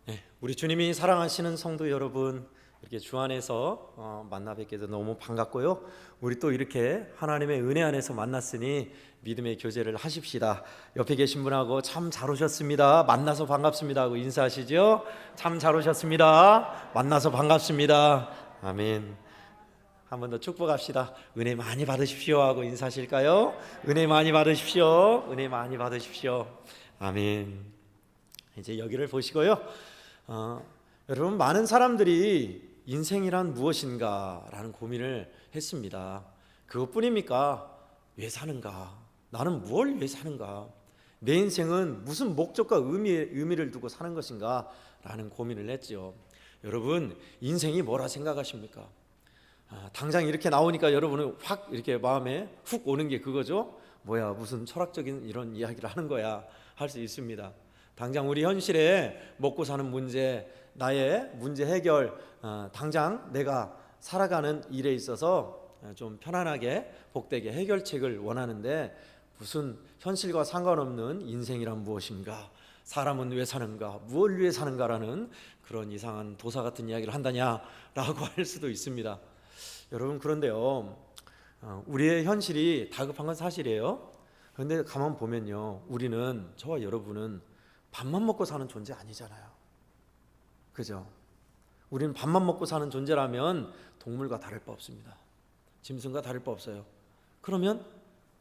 네, 우리 주님이 사랑하시는 성도 여러분, 이렇게 주 안에서 만나 뵙게 돼서 너무 반갑고요. 우리 또 이렇게 하나님의 은혜 안에서 만났으니 믿음의 교제를 하십시다. 옆에 계신 분하고 참 잘 오셨습니다, 만나서 반갑습니다 하고 인사하시죠. 참 잘 오셨습니다, 만나서 반갑습니다. 아멘. 한 번 더 축복합시다. 은혜 많이 받으십시오 하고 인사하실까요? 은혜 많이 받으십시오. 은혜 많이 받으십시오. 아멘. 이제 여기를 보시고요. 여러분, 많은 사람들이 인생이란 무엇인가 라는 고민을 했습니다. 그것뿐입니까? 왜 사는가? 나는 뭘 왜 사는가? 내 인생은 무슨 목적과 의미를 두고 사는 것인가? 라는 고민을 했죠. 여러분, 인생이 뭐라 생각하십니까? 당장 이렇게 나오니까 여러분은 확 이렇게 마음에 훅 오는 게 그거죠. 뭐야, 무슨 철학적인 이런 이야기를 하는 거야 할 수 있습니다. 당장 우리 현실에 먹고 사는 문제, 나의 문제 해결, 당장 내가 살아가는 일에 있어서 좀 편안하게 복되게 해결책을 원하는데, 무슨 현실과 상관없는 인생이란 무엇인가, 사람은 왜 사는가, 무엇을 위해 사는가라는 그런 이상한 도사 같은 이야기를 한다냐라고 할 수도 있습니다. 여러분, 그런데요, 우리의 현실이 다급한 건 사실이에요. 그런데 가만 보면요, 우리는, 저와 여러분은 밥만 먹고 사는 존재 아니잖아요. 그죠? 우리는 밥만 먹고 사는 존재라면 동물과 다를 바 없습니다. 짐승과 다를 바 없어요. 그러면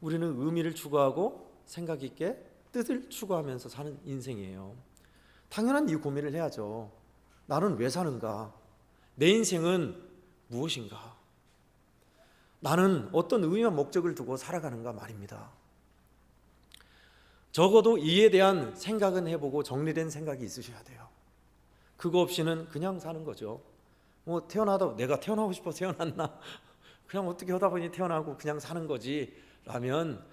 우리는 의미를 추구하고 생각 있게 뜻을 추구하면서 사는 인생이에요. 당연한 이 고민을 해야죠. 나는 왜 사는가? 내 인생은 무엇인가? 나는 어떤 의미와 목적을 두고 살아가는가 말입니다. 적어도 이에 대한 생각은 해보고 정리된 생각이 있으셔야 돼요. 그거 없이는 그냥 사는 거죠. 태어나다 내가 태어나고 싶어 태어났나? 그냥 어떻게 하다 보니 태어나고 그냥 사는 거지 라면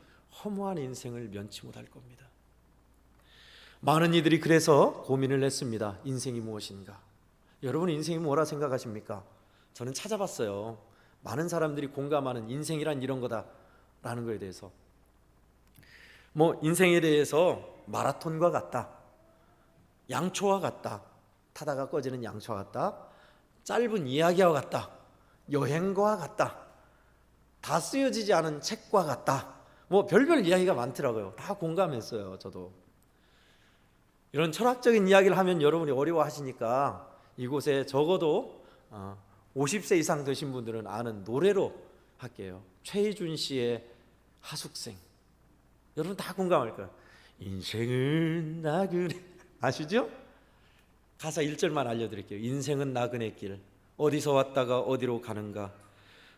허무한 인생을 면치 못할 겁니다. 많은 이들이 그래서 고민을 했습니다. 인생이 무엇인가? 여러분, 인생이 뭐라 생각하십니까? 저는 찾아봤어요. 많은 사람들이 공감하는 인생이란 이런 거다라는 거에 대해서. 인생에 대해서 마라톤과 같다, 양초와 같다, 타다가 꺼지는 양초와 같다, 짧은 이야기와 같다, 여행과 같다, 다 쓰여지지 않은 책과 같다, 별별 이야기가 많더라고요. 다 공감했어요. 저도 이런 철학적인 이야기를 하면 여러분이 어려워하시니까 이곳에 적어도 50세 이상 되신 분들은 아는 노래로 할게요. 최희준 씨의 하숙생. 여러분 다 공감할 거예요. 인생은 나그네, 아시죠? 가사 1절만 알려드릴게요. 인생은 나그네 길, 어디서 왔다가 어디로 가는가,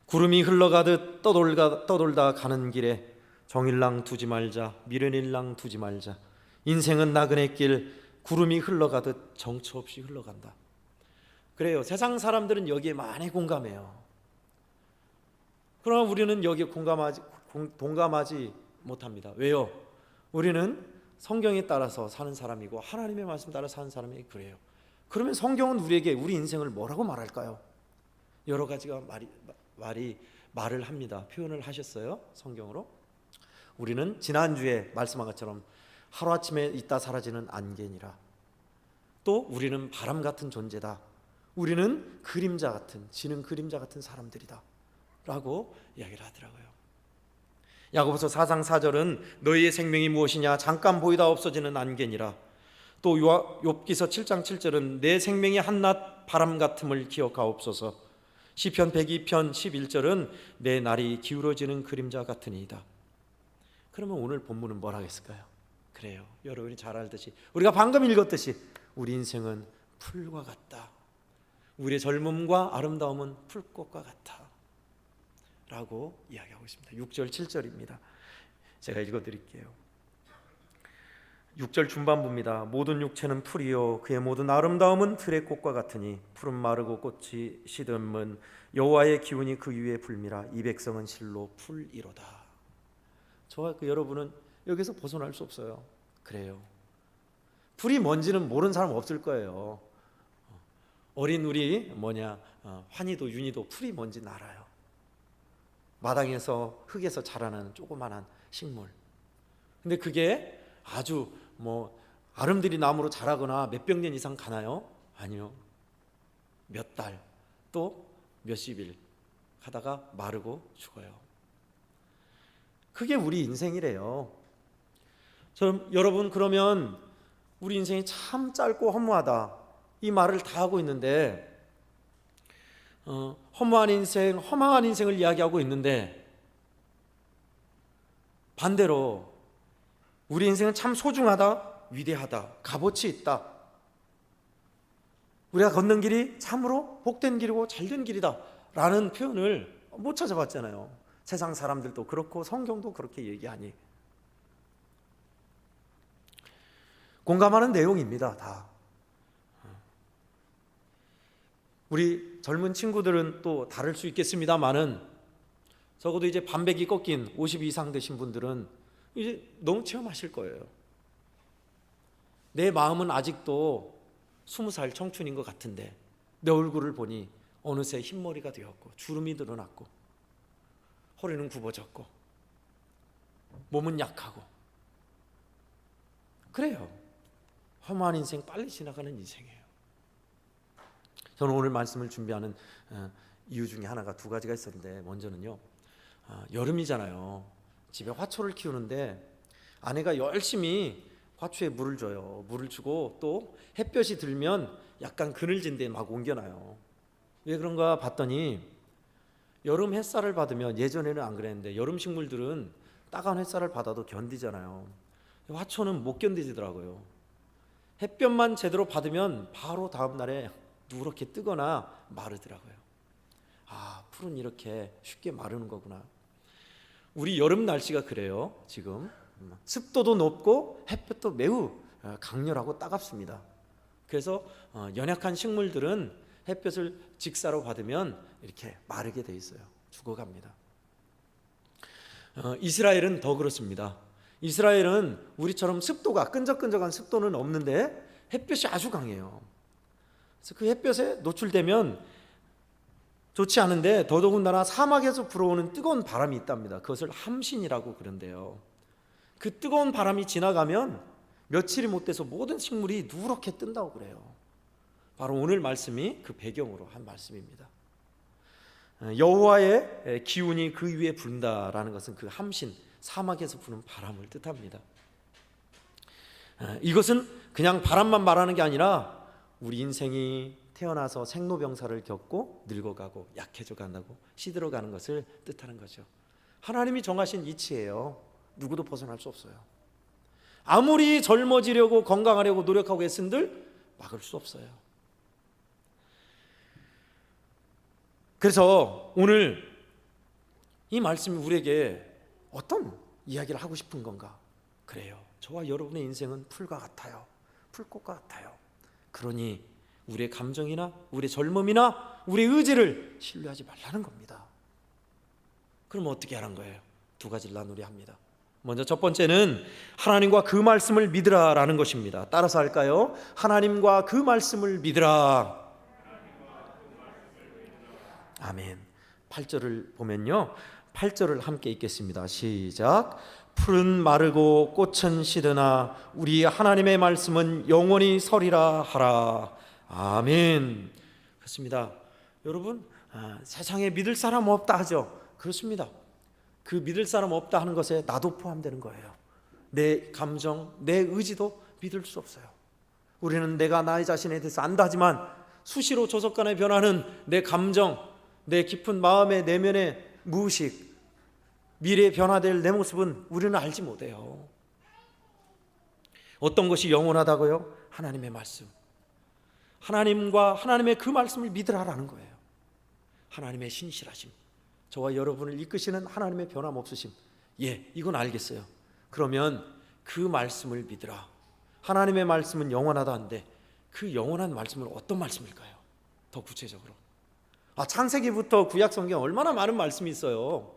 구름이 흘러가듯 떠돌다 가는 길에 정일랑 두지 말자, 미련일랑 두지 말자. 인생은 나그네 길, 구름이 흘러가듯 정처 없이 흘러간다. 그래요. 세상 사람들은 여기에 많이 공감해요. 그러나 우리는 여기에 동감하지 못합니다. 왜요? 우리는 성경에 따라서 사는 사람이고 하나님의 말씀 따라 사는 사람이 그래요. 그러면 성경은 우리에게 우리 인생을 뭐라고 말할까요? 여러 가지가 말을 합니다. 표현을 하셨어요. 성경으로. 우리는 지난주에 말씀한 것처럼 하루아침에 있다 사라지는 안개니라. 또 우리는 바람 같은 존재다. 우리는 그림자 같은, 지는 그림자 같은 사람들이다 라고 이야기를 하더라고요. 야고보서 4장 4절은 너희의 생명이 무엇이냐, 잠깐 보이다 없어지는 안개니라. 또 욥기서 7장 7절은 내 생명이 한낮 바람 같음을 기억하옵소서. 시편 102편 11절은 내 날이 기울어지는 그림자 같으니이다. 그러면 오늘 본문은 뭘 하겠을까요? 그래요, 여러분이 잘 알듯이, 우리가 방금 읽었듯이 우리 인생은 풀과 같다. 우리의 젊음과 아름다움은 풀꽃과 같다 라고 이야기하고 있습니다. 6절 7절입니다. 제가 읽어드릴게요. 6절 중반부입니다. 모든 육체는 풀이요 그의 모든 아름다움은 들의 꽃과 같으니 푸른 마르고 꽃이 시듬은 여호와의 기운이 그 위에 불미라. 이 백성은 실로 풀이로다. 저와 여러분은 여기서 벗어날 수 없어요. 그래요. 풀이 뭔지는 모르는 사람 없을 거예요. 어린 우리 환희도 윤희도 풀이 뭔지 알아요. 마당에서 흙에서 자라는 조그만한 식물. 근데 그게 아주 아름드리 나무로 자라거나 몇백 년 이상 가나요? 아니요. 몇 달, 또 몇십 일 하다가 마르고 죽어요. 그게 우리 인생이래요. 여러분, 그러면 우리 인생이 참 짧고 허무하다, 이 말을 다 하고 있는데, 허무한 인생, 허망한 인생을 이야기하고 있는데, 반대로 우리 인생은 참 소중하다, 위대하다, 값어치 있다, 우리가 걷는 길이 참으로 복된 길이고 잘된 길이다 라는 표현을 못 찾아봤잖아요. 세상 사람들도 그렇고 성경도 그렇게 얘기하니 공감하는 내용입니다. 다. 우리 젊은 친구들은 또 다를 수 있겠습니다만은, 적어도 이제 반백이 꺾인 50 이상 되신 분들은 이제 너무 체험하실 거예요. 내 마음은 아직도 20살 청춘인 것 같은데 내 얼굴을 보니 어느새 흰머리가 되었고 주름이 늘어났고 허리는 굽어졌고 몸은 약하고, 그래요. 험한 인생, 빨리 지나가는 인생이에요. 저는 오늘 말씀을 준비하는 이유 중에 하나가 두 가지가 있었는데, 먼저는요, 여름이잖아요. 집에 화초를 키우는데 아내가 열심히 화초에 물을 줘요. 물을 주고 또 햇볕이 들면 약간 그늘진 데 막 옮겨놔요. 왜 그런가 봤더니, 여름 햇살을 받으면, 예전에는 안 그랬는데 여름 식물들은 따가운 햇살을 받아도 견디잖아요. 화초는 못 견디더라고요. 햇볕만 제대로 받으면 바로 다음 날에 누렇게 뜨거나 마르더라고요. 아, 풀은 이렇게 쉽게 마르는 거구나. 우리 여름 날씨가 그래요. 지금 습도도 높고 햇볕도 매우 강렬하고 따갑습니다. 그래서 연약한 식물들은 햇볕을 직사로 받으면 이렇게 마르게 돼 있어요. 죽어갑니다. 이스라엘은 더 그렇습니다. 이스라엘은 우리처럼 습도가, 끈적끈적한 습도는 없는데 햇볕이 아주 강해요. 그래서 그 햇볕에 노출되면 좋지 않은데, 더더군다나 사막에서 불어오는 뜨거운 바람이 있답니다. 그것을 함신이라고 그런데요. 그 뜨거운 바람이 지나가면 며칠이 못 돼서 모든 식물이 누렇게 뜬다고 그래요. 바로 오늘 말씀이 그 배경으로 한 말씀입니다. 여호와의 기운이 그 위에 분다라는 것은 그 함신, 사막에서 부는 바람을 뜻합니다. 이것은 그냥 바람만 말하는 게 아니라 우리 인생이 태어나서 생로병사를 겪고 늙어가고 약해져 간다고 시들어가는 것을 뜻하는 거죠. 하나님이 정하신 이치예요. 누구도 벗어날 수 없어요. 아무리 젊어지려고 건강하려고 노력하고 애쓴들 막을 수 없어요. 그래서 오늘 이 말씀이 우리에게 어떤 이야기를 하고 싶은 건가? 그래요. 저와 여러분의 인생은 풀과 같아요. 풀꽃과 같아요. 그러니 우리의 감정이나 우리의 젊음이나 우리의 의지를 신뢰하지 말라는 겁니다. 그럼 어떻게 하는 거예요? 두 가지를 나누려 합니다. 먼저 첫 번째는 하나님과 그 말씀을 믿으라라는 것입니다. 따라서 할까요? 하나님과 그 말씀을 믿으라. 아멘. 8절을 보면요, 8절을 함께 읽겠습니다. 시작. 풀은 마르고 꽃은 시드나 우리 하나님의 말씀은 영원히 서리라 하라. 아멘. 그렇습니다. 여러분, 세상에 믿을 사람 없다 하죠. 그렇습니다. 그 믿을 사람 없다 하는 것에 나도 포함되는 거예요. 내 감정, 내 의지도 믿을 수 없어요. 우리는 내가 나의 자신에 대해서 안다 하지만 수시로 조석간에 변하는 내 감정, 내 깊은 마음의 내면의 무의식, 미래에 변화될 내 모습은 우리는 알지 못해요. 어떤 것이 영원하다고요? 하나님의 말씀, 하나님과 하나님의 그 말씀을 믿으라라는 거예요. 하나님의 신실하심, 저와 여러분을 이끄시는 하나님의 변함없으심, 예, 이건 알겠어요. 그러면 그 말씀을 믿으라. 하나님의 말씀은 영원하다 한데 그 영원한 말씀은 어떤 말씀일까요? 더 구체적으로, 창세기부터 구약 성경 얼마나 많은 말씀이 있어요.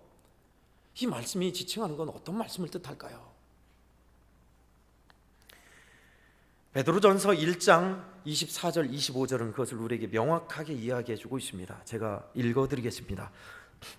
이 말씀이 지칭하는 건 어떤 말씀을 뜻할까요? 베드로전서 1장 24절 25절은 그것을 우리에게 명확하게 이야기해 주고 있습니다. 제가 읽어드리겠습니다.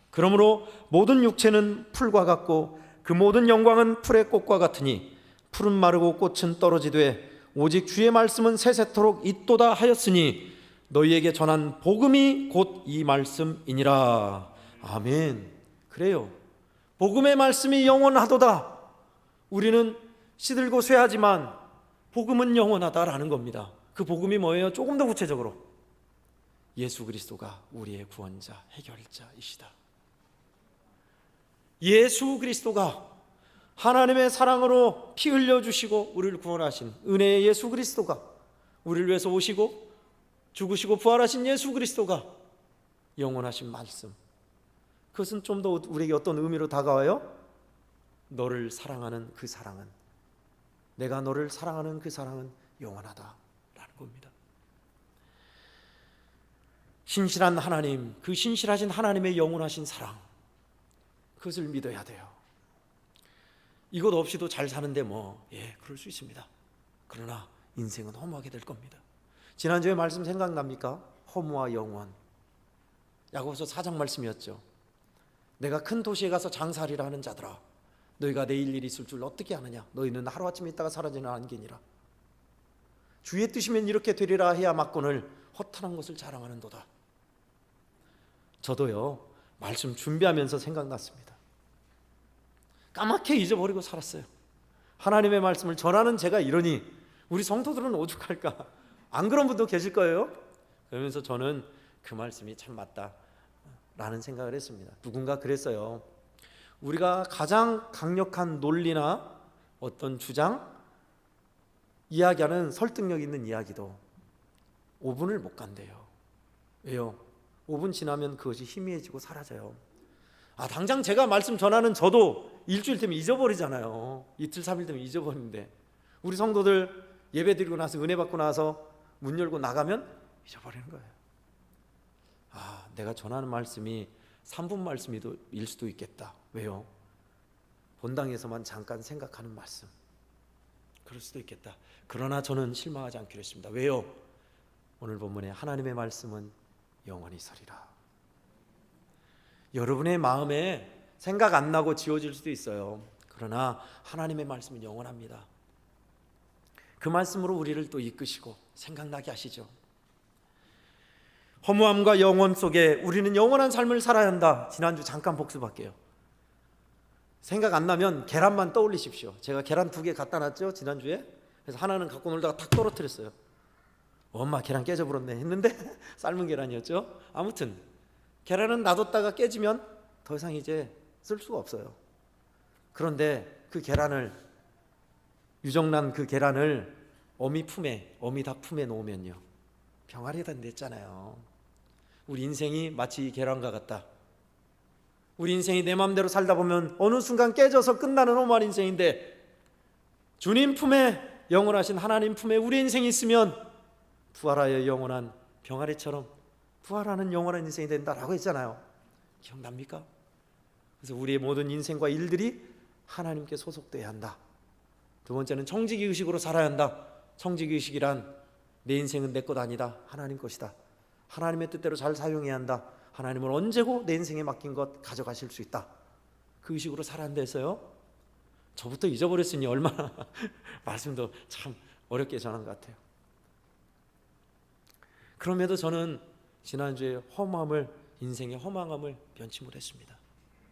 그러므로 모든 육체는 풀과 같고 그 모든 영광은 풀의 꽃과 같으니 풀은 마르고 꽃은 떨어지되 오직 주의 말씀은 세세토록 있도다 하였으니 너희에게 전한 복음이 곧 이 말씀이니라. 아멘. 그래요. 복음의 말씀이 영원하도다. 우리는 시들고 쇠하지만 복음은 영원하다라는 겁니다. 그 복음이 뭐예요? 조금 더 구체적으로 예수 그리스도가 우리의 구원자, 해결자이시다. 예수 그리스도가 하나님의 사랑으로 피 흘려주시고 우리를 구원하신 은혜의 예수 그리스도가, 우리를 위해서 오시고 죽으시고 부활하신 예수 그리스도가 영원하신 말씀, 그것은 좀 더 우리에게 어떤 의미로 다가와요? 너를 사랑하는 그 사랑은, 내가 너를 사랑하는 그 사랑은 영원하다라는 겁니다. 신실한 하나님, 그 신실하신 하나님의 영원하신 사랑, 그것을 믿어야 돼요. 이것 없이도 잘 사는데 그럴 수 있습니다. 그러나 인생은 허무하게 될 겁니다. 지난주에 말씀 생각납니까? 허무와 영원. 야고보서 4장 말씀이었죠. 내가 큰 도시에 가서 장사하리라 하는 자들아, 너희가 내일 일이 있을 줄 어떻게 아느냐? 너희는 하루아침에 있다가 사라지는 안개니라. 주의 뜻이면 이렇게 되리라 해야 막건을 허탄한 것을 자랑하는도다. 저도요, 말씀 준비하면서 생각났습니다. 까맣게 잊어버리고 살았어요. 하나님의 말씀을 전하는 제가 이러니 우리 성도들은 오죽할까? 안 그런 분도 계실 거예요. 그러면서 저는 그 말씀이 참 맞다라는 생각을 했습니다. 누군가 그랬어요. 우리가 가장 강력한 논리나 어떤 주장, 이야기하는 설득력 있는 이야기도 5분을 못 간대요. 왜요? 5분 지나면 그것이 희미해지고 사라져요. 당장 제가 말씀 전하는 저도 일주일 되면 잊어버리잖아요. 이틀 3일 되면 잊어버리는데, 우리 성도들 예배 드리고 나서 은혜 받고 나서 문 열고 나가면 잊어버리는 거예요. 내가 전하는 말씀이 3분 말씀일 수도 있겠다. 왜요? 본당에서만 잠깐 생각하는 말씀, 그럴 수도 있겠다. 그러나 저는 실망하지 않기로 했습니다. 왜요? 오늘 본문에 하나님의 말씀은 영원히 서리라. 여러분의 마음에 생각 안 나고 지워질 수도 있어요. 그러나 하나님의 말씀은 영원합니다. 그 말씀으로 우리를 또 이끄시고 생각나게 하시죠. 허무함과 영원 속에 우리는 영원한 삶을 살아야 한다. 지난주 잠깐 복습할게요. 생각 안 나면 계란만 떠올리십시오. 제가 계란 2개 갖다 놨죠, 지난주에. 그래서 하나는 갖고 놀다가 탁 떨어뜨렸어요. 엄마, 계란 깨져버렸네 했는데 삶은 계란이었죠. 아무튼 계란은 놔뒀다가 깨지면 더 이상 이제 쓸 수가 없어요. 그런데 그 계란을, 유정란 그 계란을 어미닭 품에 놓으면요, 병아리가 된댔잖아요. 우리 인생이 마치 이 계란과 같다. 우리 인생이 내 마음대로 살다 보면 어느 순간 깨져서 끝나는 허무한 인생인데, 주님 품에, 영원하신 하나님 품에 우리 인생이 있으면 부활하여 영원한 병아리처럼 부활하는 영원한 인생이 된다라고 했잖아요. 기억납니까? 그래서 우리의 모든 인생과 일들이 하나님께 소속돼야 한다. 두 번째는 청지기 의식으로 살아야 한다. 청지기 의식이란 내 인생은 내 것 아니다, 하나님 것이다. 하나님의 뜻대로 잘 사용해야 한다. 하나님은 언제고 내 인생에 맡긴 것 가져가실 수 있다. 그 의식으로 살아야 한다해서요. 저부터 잊어버렸으니 얼마나 말씀도 참 어렵게 전한 것 같아요. 그럼에도 저는 지난주에 허무함을, 인생의 허망함을 변침을 했습니다.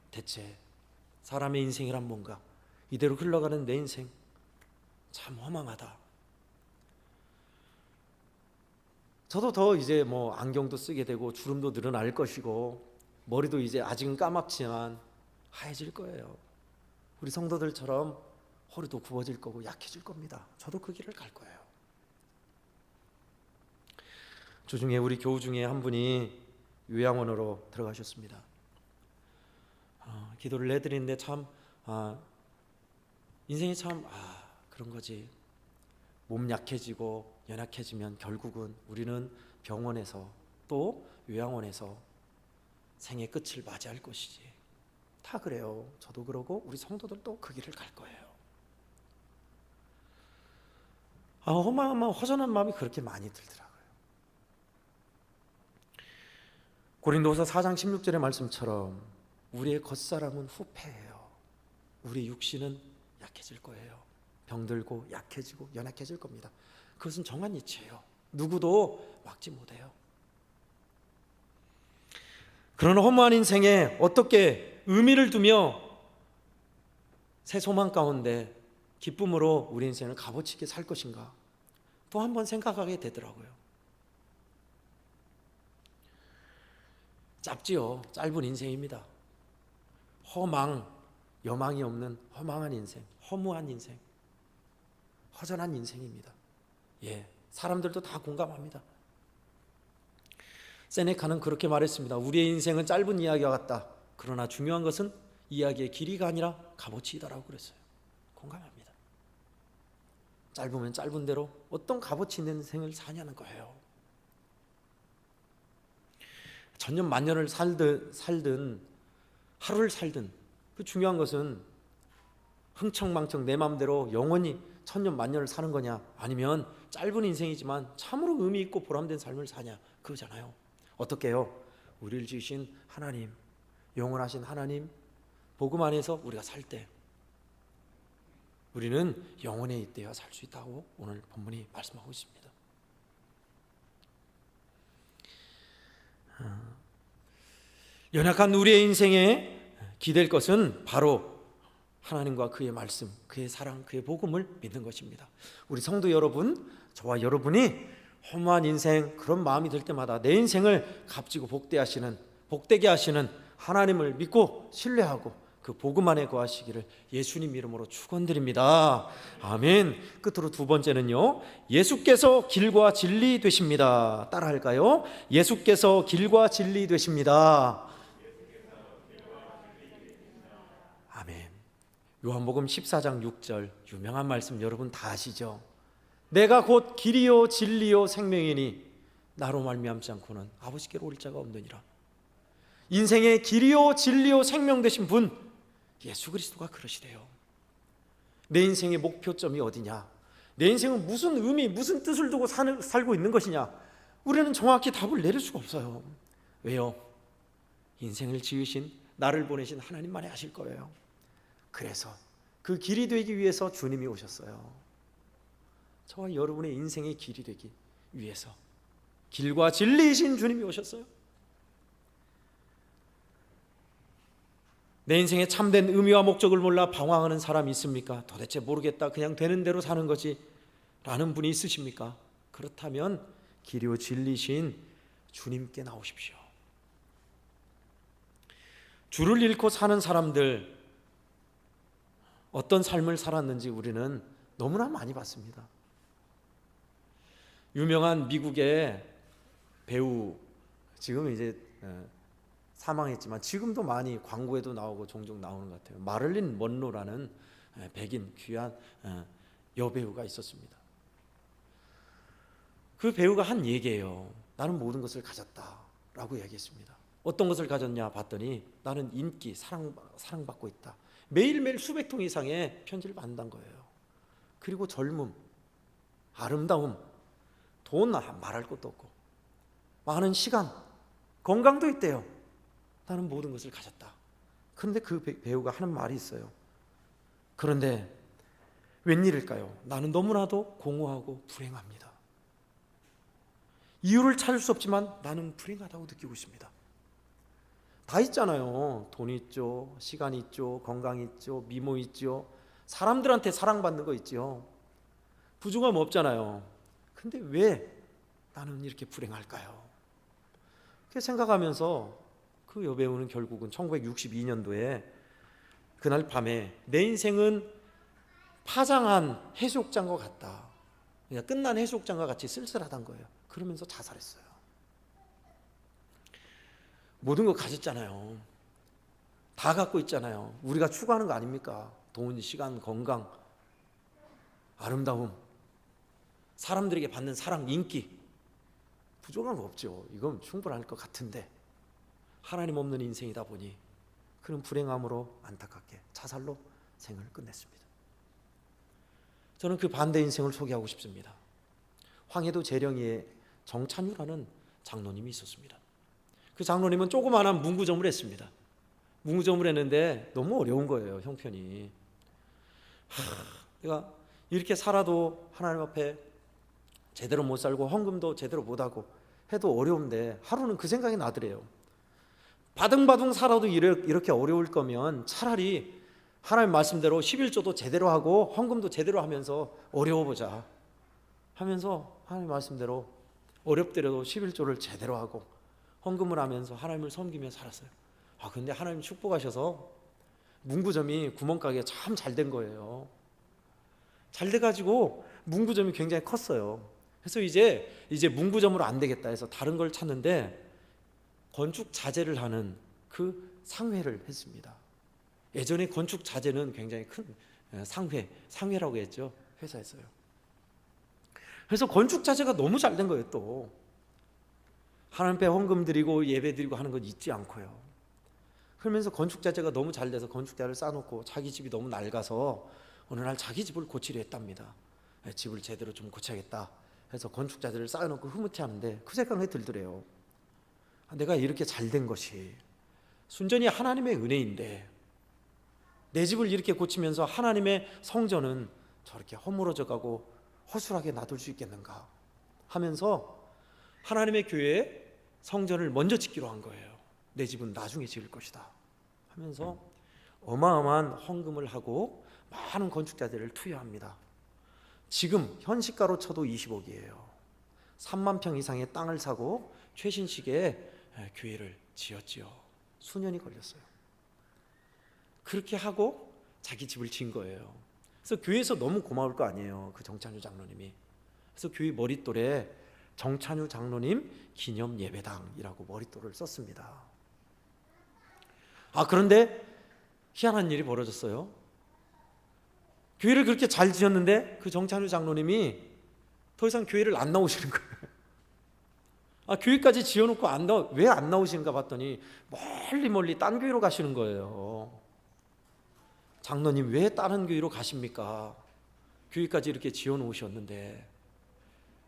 대체 사람의 인생이란 뭔가? 이대로 흘러가는 내 인생 참 허망하다. 저도 더 이제 안경도 쓰게 되고 주름도 늘어날 것이고 머리도 이제 아직은 까맣지만 하얘질 거예요. 우리 성도들처럼 허리도 굽어질 거고 약해질 겁니다. 저도 그 길을 갈 거예요. 주중에 우리 교우 중에 한 분이 요양원으로 들어가셨습니다. 기도를 해드리는데 참 인생이 참 그런 거지. 몸 약해지고 연약해지면 결국은 우리는 병원에서 또 요양원에서 생의 끝을 맞이할 것이지. 다 그래요. 저도 그러고 우리 성도들도 그 길을 갈 거예요. 허망한, 허전한 마음이 그렇게 많이 들더라고요. 고린도서 4장 16절의 말씀처럼 우리의 겉사람은 후패예요. 우리 육신은 약해질 거예요. 병들고 약해지고 연약해질 겁니다. 그것은 정한 이치예요. 누구도 막지 못해요. 그런 허무한 인생에 어떻게 의미를 두며 새 소망 가운데 기쁨으로 우리 인생을 값어치 있게 살 것인가 또 한 번 생각하게 되더라고요. 짧지요. 짧은 인생입니다. 여망이 없는 허망한 인생, 허무한 인생, 허전한 인생입니다. 사람들도 다 공감합니다. 세네카는 그렇게 말했습니다. 우리의 인생은 짧은 이야기와 같다. 그러나 중요한 것은 이야기의 길이가 아니라 값어치이다라고 그랬어요. 공감합니다. 짧으면 짧은 대로 어떤 값어치 있는 인생을 사냐는 거예요. 천년 만년을 살든 하루를 살든 그 중요한 것은 흥청망청 내 마음대로 영원히 천년 만년을 사는 거냐, 아니면 짧은 인생이지만 참으로 의미 있고 보람된 삶을 사냐, 그거잖아요. 어떻게 해요? 우리를 지으신 하나님, 영원하신 하나님 복음 안에서 우리가 살 때 우리는 영원에 있대야 살 수 있다고 오늘 본문이 말씀하고 있습니다. 연약한 우리의 인생에 기댈 것은 바로 하나님과 그의 말씀, 그의 사랑, 그의 복음을 믿는 것입니다. 우리 성도 여러분, 저와 여러분이 허무한 인생, 그런 마음이 들 때마다 내 인생을 값지고 복되게 하시는 하나님을 믿고 신뢰하고 그 복음 안에 거하시기를 예수님 이름으로 축원드립니다. 아멘. 끝으로 두 번째는요, 예수께서 길과 진리 되십니다. 따라할까요? 예수께서 길과 진리 되십니다. 아멘. 요한복음 14장 6절 유명한 말씀 여러분 다 아시죠? 내가 곧 길이요 진리요 생명이니 나로 말미암지 않고는 아버지께로 올 자가 없느니라. 인생의 길이요 진리요 생명 되신 분 예수 그리스도가 그러시대요. 내 인생의 목표점이 어디냐, 내 인생은 무슨 의미, 무슨 뜻을 두고 살고 있는 것이냐, 우리는 정확히 답을 내릴 수가 없어요. 왜요? 인생을 지으신, 나를 보내신 하나님만이 아실 거예요. 그래서 그 길이 되기 위해서 주님이 오셨어요. 저와 여러분의 인생의 길이 되기 위해서 길과 진리이신 주님이 오셨어요. 내 인생의 참된 의미와 목적을 몰라 방황하는 사람이 있습니까? 도대체 모르겠다, 그냥 되는 대로 사는 거지 라는 분이 있으십니까? 그렇다면 길이요 진리신 주님께 나오십시오. 주를 잃고 사는 사람들 어떤 삶을 살았는지 우리는 너무나 많이 봤습니다. 유명한 미국의 배우, 지금 이제 사망했지만 지금도 많이 광고에도 나오고 종종 나오는 것 같아요. 마릴린 먼로라는 백인 귀한 여배우가 있었습니다. 그 배우가 한 얘기예요. 나는 모든 것을 가졌다라고 얘기했습니다. 어떤 것을 가졌냐 봤더니 나는 인기, 사랑받고 있다. 매일매일 수백 통 이상의 편지를 받는다는 거예요. 그리고 젊음, 아름다움, 돈 말할 것도 없고 많은 시간, 건강도 있대요. 나는 모든 것을 가졌다. 그런데 그 배우가 하는 말이 있어요. 그런데 웬일일까요? 나는 너무나도 공허하고 불행합니다. 이유를 찾을 수 없지만 나는 불행하다고 느끼고 있습니다. 다 있잖아요. 돈 있죠, 시간 있죠, 건강 있죠, 미모 있죠, 사람들한테 사랑받는 거 있죠. 부족함 없잖아요. 근데 왜 나는 이렇게 불행할까요? 그렇게 생각하면서 그 여배우는 결국은 1962년도에 그날 밤에 내 인생은 파장한 해수욕장과 같다, 그냥 끝난 해수욕장과 같이 쓸쓸하다는 거예요. 그러면서 자살했어요. 모든 거 가졌잖아요. 다 갖고 있잖아요. 우리가 추구하는 거 아닙니까? 돈, 시간, 건강, 아름다움, 사람들에게 받는 사랑, 인기. 부족한 거 없죠. 이건 충분할 것 같은데 하나님 없는 인생이다 보니 그런 불행함으로 안타깝게 자살로 생을 끝냈습니다. 저는 그 반대 인생을 소개하고 싶습니다. 황해도 재령이에 정찬유라는 장로님이 있었습니다. 그 장로님은 조그마한 문구점을 했습니다. 문구점을 했는데 너무 어려운 거예요, 형편이. 내가 이렇게 살아도 하나님 앞에 제대로 못 살고 헌금도 제대로 못하고 해도 어려운데 하루는 그 생각이 나더래요. 바둥바둥 살아도 이렇게 어려울 거면 차라리 하나님 말씀대로 11조도 제대로 하고 헌금도 제대로 하면서 어려워보자 하면서 하나님 말씀대로 어렵더라도 11조를 제대로 하고 헌금을 하면서 하나님을 섬기며 살았어요. 근데 하나님 축복하셔서 문구점이 구멍가게가 참 잘 된 거예요. 잘 돼가지고 문구점이 굉장히 컸어요. 그래서 이제 문구점으로 안 되겠다 해서 다른 걸 찾는데 건축 자재를 하는 그 상회를 했습니다. 예전에 건축 자재는 굉장히 큰 상회라고 했죠. 회사에서요. 그래서 건축 자재가 너무 잘 된 거예요. 또 하나님 앞에 헌금 드리고 예배 드리고 하는 건 잊지 않고요. 그러면서 건축 자재가 너무 잘 돼서 건축 자재를 쌓아놓고 자기 집이 너무 낡아서 어느 날 자기 집을 고치려 했답니다. 집을 제대로 좀 고쳐야겠다 해서 건축 자재를 쌓아놓고 흐뭇해하는데 그 생각이 들더래요. 내가 이렇게 잘 된 것이 순전히 하나님의 은혜인데 내 집을 이렇게 고치면서 하나님의 성전은 저렇게 허물어져 가고 허술하게 놔둘 수 있겠는가 하면서 하나님의 교회에 성전을 먼저 짓기로 한 거예요. 내 집은 나중에 지을 것이다 하면서 어마어마한 헌금을 하고 많은 건축자들을 투여합니다. 지금 현시가로 쳐도 20억이에요. 3만 평 이상의 땅을 사고 최신식의 교회를 지었지요. 수년이 걸렸어요. 그렇게 하고 자기 집을 지은 거예요. 그래서 교회에서 너무 고마울 거 아니에요. 그 정찬유 장로님이. 그래서 교회 머릿돌에 정찬유 장로님 기념 예배당이라고 머릿돌을 썼습니다. 그런데 희한한 일이 벌어졌어요. 교회를 그렇게 잘 지었는데 그 정찬유 장로님이 더 이상 교회를 안 나오시는 거예요. 교회까지 지어놓고 왜 안 나오시는가 봤더니 멀리 딴 교회로 가시는 거예요. 장로님 왜 다른 교회로 가십니까? 교회까지 이렇게 지어놓으셨는데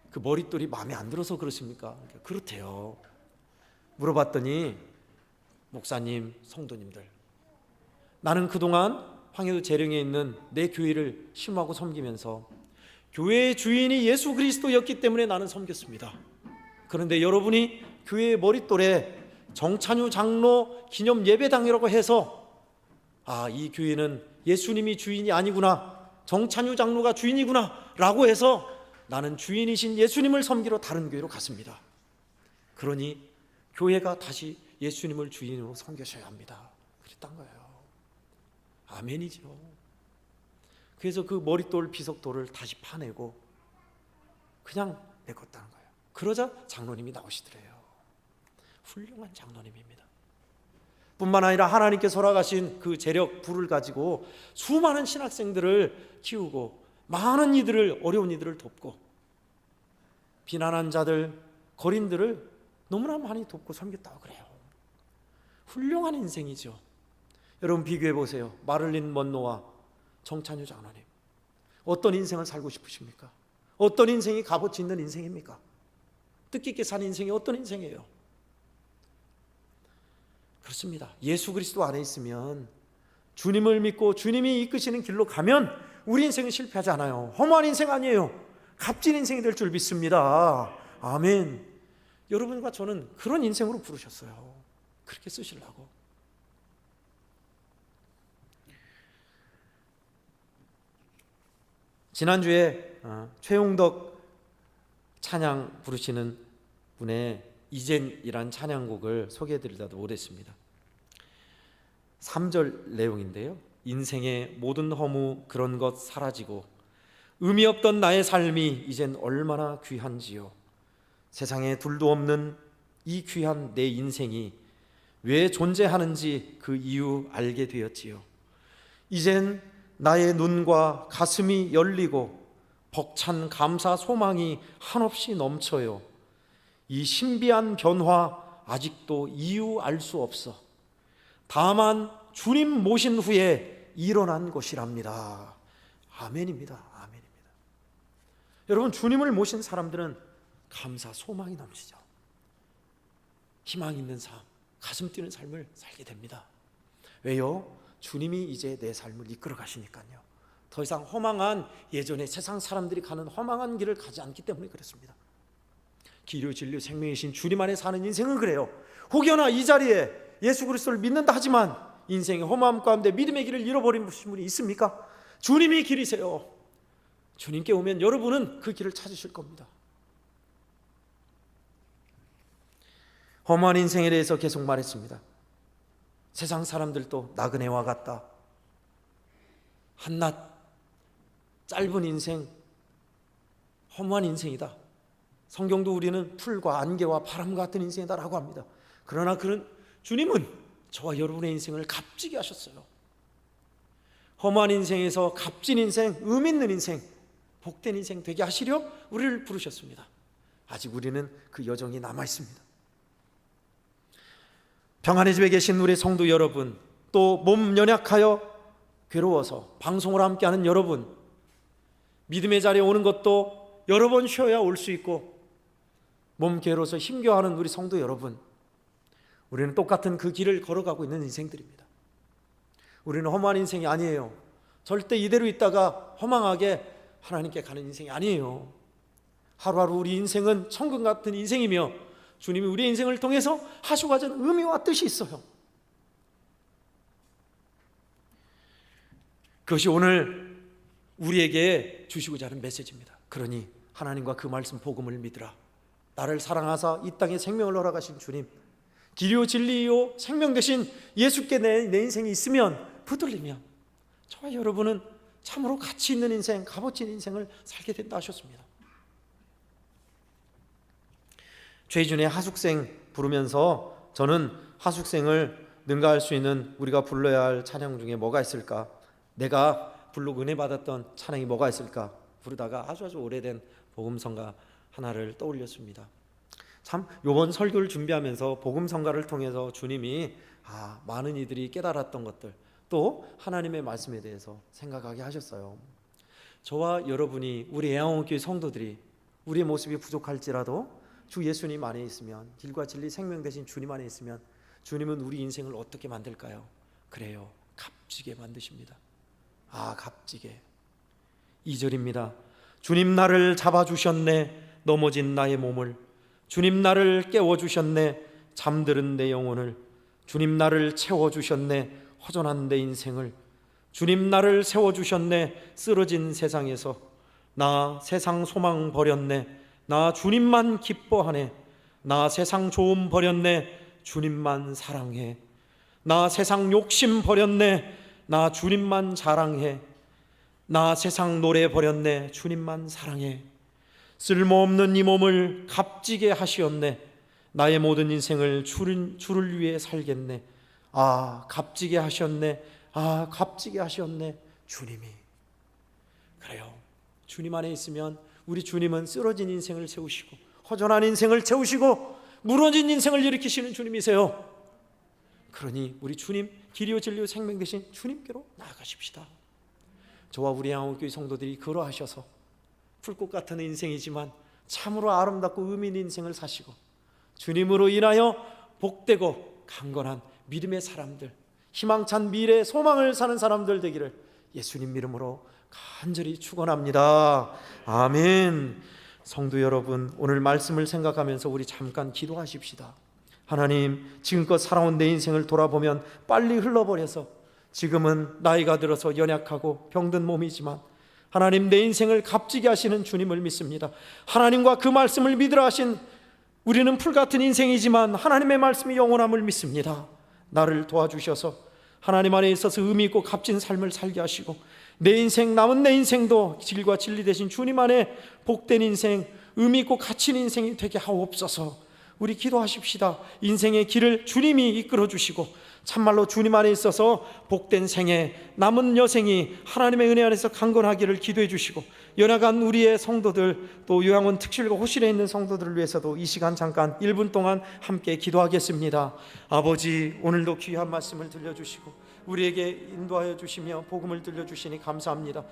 그 머릿돌이 마음에 안 들어서 그러십니까? 그렇대요. 물어봤더니 목사님, 성도님들, 나는 그동안 황해도 재령에 있는 내 교회를 심하고 섬기면서 교회의 주인이 예수 그리스도였기 때문에 나는 섬겼습니다. 그런데 여러분이 교회의 머릿돌에 정찬유 장로 기념 예배당이라고 해서 이 교회는 예수님이 주인이 아니구나, 정찬유 장로가 주인이구나 라고 해서 나는 주인이신 예수님을 섬기러 다른 교회로 갔습니다. 그러니 교회가 다시 예수님을 주인으로 섬겨셔야 합니다. 그랬단 거예요. 아멘이죠. 그래서 그 머릿돌 비석돌을 다시 파내고 그냥 내껐다는 거예요. 그러자 장로님이 나오시더래요. 훌륭한 장로님입니다. 뿐만 아니라 하나님께서 허락하신 그 재력, 부를 가지고 수많은 신학생들을 키우고 많은 이들을, 어려운 이들을 돕고 비난한 자들, 거린들을 너무나 많이 돕고 섬겼다고 그래요. 훌륭한 인생이죠. 여러분 비교해 보세요. 마를린 먼로와 정찬유 장로님, 어떤 인생을 살고 싶으십니까? 어떤 인생이 값어치 있는 인생입니까? 뜻깊게 산 인생이 어떤 인생이에요? 그렇습니다. 예수 그리스도 안에 있으면, 주님을 믿고 주님이 이끄시는 길로 가면 우리 인생은 실패하지 않아요. 허무한 인생 아니에요. 값진 인생이 될 줄 믿습니다. 아멘. 여러분과 저는 그런 인생으로 부르셨어요. 그렇게 쓰시려고. 지난주에 최용덕 찬양 부르시는 분의 이젠이란 찬양곡을 소개해드리려고 오랬습니다. 3절 내용인데요. 인생의 모든 허무 그런 것 사라지고 의미 없던 나의 삶이 이젠 얼마나 귀한지요. 세상에 둘도 없는 이 귀한 내 인생이 왜 존재하는지 그 이유 알게 되었지요. 이젠 나의 눈과 가슴이 열리고 벅찬 감사 소망이 한없이 넘쳐요. 이 신비한 변화 아직도 이유 알 수 없어. 다만 주님 모신 후에 일어난 것이랍니다. 아멘입니다. 아멘입니다. 여러분, 주님을 모신 사람들은 감사 소망이 넘치죠. 희망 있는 삶, 가슴 뛰는 삶을 살게 됩니다. 왜요? 주님이 이제 내 삶을 이끌어 가시니까요. 더 이상 허망한 예전에 세상 사람들이 가는 허망한 길을 가지 않기 때문에 그렇습니다. 길이요 진리요 생명이신 주님 안에 사는 인생은 그래요. 혹여나 이 자리에 예수 그리스도를 믿는다 하지만 인생의 허무함 가운데 믿음의 길을 잃어버린 분이 있습니까? 주님이 길이세요. 주님께 오면 여러분은 그 길을 찾으실 겁니다. 허무한 인생에 대해서 계속 말했습니다. 세상 사람들도 나그네와 같다. 한낱 짧은 인생, 허무한 인생이다. 성경도 우리는 풀과 안개와 바람 같은 인생이다라고 합니다. 그러나 그런 주님은 저와 여러분의 인생을 값지게 하셨어요. 허무한 인생에서 값진 인생, 의미 있는 인생, 복된 인생 되게 하시려 우리를 부르셨습니다. 아직 우리는 그 여정이 남아 있습니다. 평안의 집에 계신 우리 성도 여러분, 또 몸 연약하여 괴로워서 방송을 함께하는 여러분, 믿음의 자리에 오는 것도 여러 번 쉬어야 올 수 있고 몸 괴로워서 힘겨워하는 우리 성도 여러분, 우리는 똑같은 그 길을 걸어가고 있는 인생들입니다. 우리는 허무한 인생이 아니에요. 절대 이대로 있다가 허망하게 하나님께 가는 인생이 아니에요. 하루하루 우리 인생은 천국 같은 인생이며 주님이 우리의 인생을 통해서 하시고자 하는 의미와 뜻이 있어요. 그것이 오늘 우리에게 주시고자 하는 메시지입니다. 그러니 하나님과 그 말씀 복음을 믿으라. 나를 사랑하사 이 땅에 생명을 허락하신 주님, 길이요 진리요 생명 되신 예수께 내 인생이 있으면, 붙들리면 저와 여러분은 참으로 가치 있는 인생, 값어치 있는 인생을 살게 된다 하셨습니다. 최희준의 하숙생 부르면서 저는 하숙생을 능가할 수 있는 우리가 불러야 할 찬양 중에 뭐가 있을까, 내가 부르고 은혜 받았던 찬양이 뭐가 있을까 부르다가 아주 오래된 복음성가 하나를 떠올렸습니다. 참 이번 설교를 준비하면서 복음성가를 통해서 주님이 많은 이들이 깨달았던 것들, 또 하나님의 말씀에 대해서 생각하게 하셨어요. 저와 여러분이, 우리 애양원교회 성도들이 우리의 모습이 부족할지라도 주 예수님 안에 있으면, 길과 진리 생명 되신 주님 안에 있으면 주님은 우리 인생을 어떻게 만들까요? 그래요, 값지게 만드십니다. 값지게. 2절입니다. 주님 나를 잡아주셨네, 넘어진 나의 몸을. 주님 나를 깨워주셨네, 잠들은 내 영혼을. 주님 나를 채워주셨네, 허전한 내 인생을. 주님 나를 세워주셨네, 쓰러진 세상에서. 나 세상 소망 버렸네, 나 주님만 기뻐하네. 나 세상 좋음 버렸네, 주님만 사랑해. 나 세상 욕심 버렸네, 나 주님만 자랑해. 나 세상 노래 버렸네, 주님만 사랑해. 쓸모없는 이 몸을 값지게 하시었네, 나의 모든 인생을 주를 위해 살겠네. 값지게 하셨네, 값지게 하셨네 주님이. 그래요, 주님 안에 있으면 우리 주님은 쓰러진 인생을 세우시고, 허전한 인생을 채우시고, 무너진 인생을 일으키시는 주님이세요. 그러니 우리 주님, 길이요 진리요 생명 되신 주님께로 나아가십시다. 저와 우리 양호교회 성도들이 그러하셔서 풀꽃 같은 인생이지만 참으로 아름답고 의미 있는 인생을 사시고, 주님으로 인하여 복되고 강건한 믿음의 사람들, 희망찬 미래 소망을 사는 사람들 되기를 예수님 이름으로 간절히 축원합니다. 아멘. 성도 여러분, 오늘 말씀을 생각하면서 우리 잠깐 기도하십시다. 하나님, 지금껏 살아온 내 인생을 돌아보면 빨리 흘러버려서 지금은 나이가 들어서 연약하고 병든 몸이지만 하나님, 내 인생을 값지게 하시는 주님을 믿습니다. 하나님과 그 말씀을 믿으라 하신 우리는 풀같은 인생이지만 하나님의 말씀이 영원함을 믿습니다. 나를 도와주셔서 하나님 안에 있어서 의미 있고 값진 삶을 살게 하시고, 내 인생, 남은 내 인생도 길과 진리 되신 주님 안에 복된 인생, 의미 있고 가치 있는 인생이 되게 하옵소서. 우리 기도하십시다. 인생의 길을 주님이 이끌어 주시고 참말로 주님 안에 있어서 복된 생애, 남은 여생이 하나님의 은혜 안에서 강건하기를 기도해 주시고, 연약한 우리의 성도들, 또 요양원 특실과 호실에 있는 성도들을 위해서도 이 시간 잠깐 1분 동안 함께 기도하겠습니다. 아버지, 오늘도 귀한 말씀을 들려주시고 우리에게 인도하여 주시며 복음을 들려주시니 감사합니다.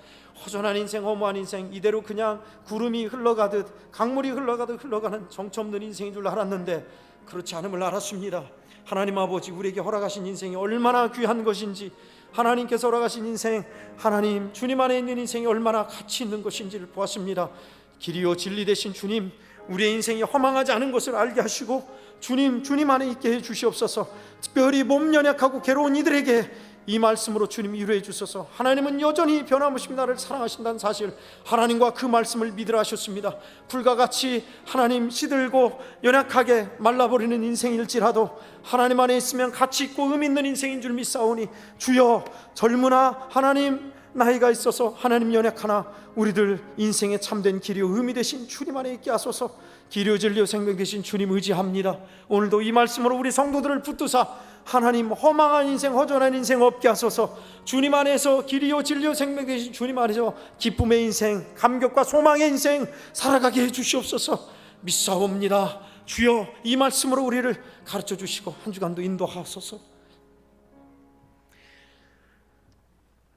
허전한 인생, 허무한 인생, 이대로 그냥 구름이 흘러가듯 강물이 흘러가듯 흘러가는 정처없는 인생인 줄 알았는데 그렇지 않음을 알았습니다. 하나님 아버지, 우리에게 허락하신 인생이 얼마나 귀한 것인지, 하나님께서 허락하신 인생, 하나님 주님 안에 있는 인생이 얼마나 가치 있는 것인지를 보았습니다. 길이요 진리 되신 주님, 우리의 인생이 허망하지 않은 것을 알게 하시고 주님 안에 있게 해 주시옵소서. 특별히 몸 연약하고 괴로운 이들에게 이 말씀으로 주님 위로해 주소서. 하나님은 여전히 변함없이 나를 사랑하신다는 사실, 하나님과 그 말씀을 믿으라 하셨습니다. 불과 같이 하나님 시들고 연약하게 말라버리는 인생일지라도 하나님 안에 있으면 가치 있고 의미 있는 인생인 줄 믿사오니, 주여 젊으나 하나님 나이가 있어서 하나님 연약하나 우리들 인생의 참된 길이요 의미 되신 주님 안에 있게 하소서. 길이요 진리요 생명 되신 주님 의지합니다. 오늘도 이 말씀으로 우리 성도들을 붙드사 하나님 허망한 인생, 허전한 인생 없게 하소서. 주님 안에서 길이요 진리요 생명 되신 주님 안에서 기쁨의 인생, 감격과 소망의 인생 살아가게 해 주시옵소서. 믿사옵니다. 주여 이 말씀으로 우리를 가르쳐 주시고 한 주간도 인도하소서.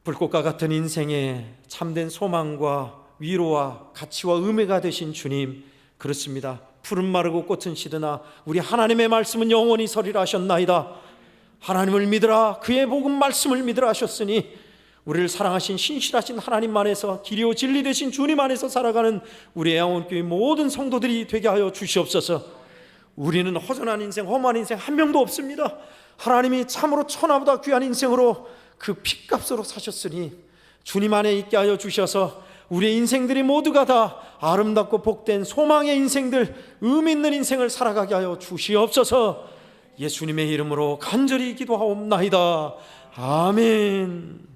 불꽃과 같은 인생에 참된 소망과 위로와 가치와 의미가 되신 주님, 그렇습니다. 푸른 마르고 꽃은 시드나 우리 하나님의 말씀은 영원히 서리라 하셨나이다. 하나님을 믿으라, 그의 복음 말씀을 믿으라 하셨으니 우리를 사랑하신 신실하신 하나님 안에서 길이요 진리 되신 주님 안에서 살아가는 우리 애원교회 모든 성도들이 되게 하여 주시옵소서. 우리는 허전한 인생, 험한 인생 한 명도 없습니다. 하나님이 참으로 천하보다 귀한 인생으로 그 핏값으로 사셨으니 주님 안에 있게 하여 주셔서 우리의 인생들이 모두가 다 아름답고 복된 소망의 인생들, 의미 있는 인생을 살아가게 하여 주시옵소서. 예수님의 이름으로 간절히 기도하옵나이다. 아멘.